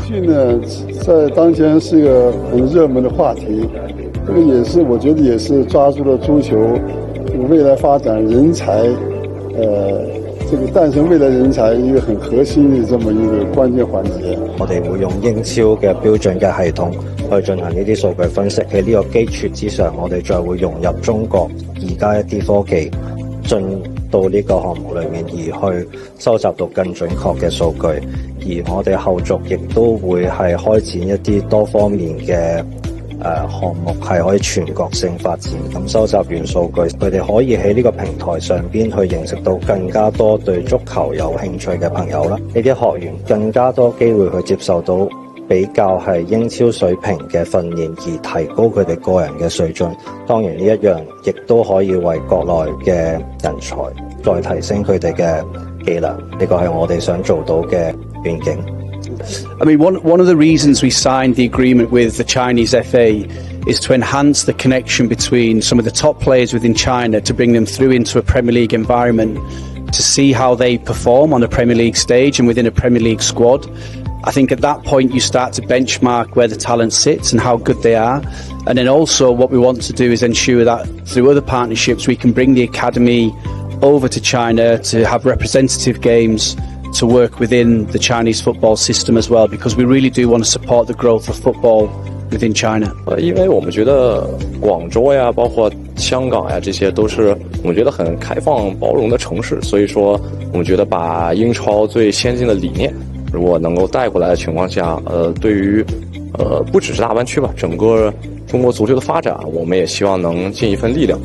训呢，在当前是一个很热门的话题，这个也是我觉得也是抓住了足球未來發展人才，這個誕生未來人才一個很核心的這麼一個關鍵環節。我哋會用英超嘅標準嘅系統去進行呢啲數據分析，喺呢個基礎之上，我哋再會融入中國而家一啲科技進到呢個項目裏面，而去收集到更準確嘅數據。而我哋後續亦都會係開展一啲多方面嘅項目，係可以全國性發展。咁收集完數據，佢哋可以喺呢個平台上邊去認識到更加多對足球有興趣嘅朋友啦。呢啲學員更加多機會去接受到比較係英超水平嘅訓練，而提高佢哋個人嘅水準。當然呢一樣亦都可以為國內嘅人才再提升佢哋嘅技能。呢個係我哋想做到嘅願景。I mean, one of the reasons we signed the agreement with the Chinese FA is to enhance the connection between some of the top players within China, to bring them through into a Premier League environment, to see how they perform on a Premier League stage and within a Premier League squad. I think at that point you start to benchmark where the talent sits and how good they are. And then also what we want to do is ensure that through other partnerships we can bring the academy over to China to have representative games to work within the Chinese football system as well, because we really do want to support the growth of football within China. 因为我们觉得广州呀，包括香港呀，这些都是我们觉得很开放包容的城市，所以说我们觉得把英超最先进的理念如果能够带过来的情况下，对于不只是大湾区吧，整个中国足球的发展，我们也希望能尽一份力量。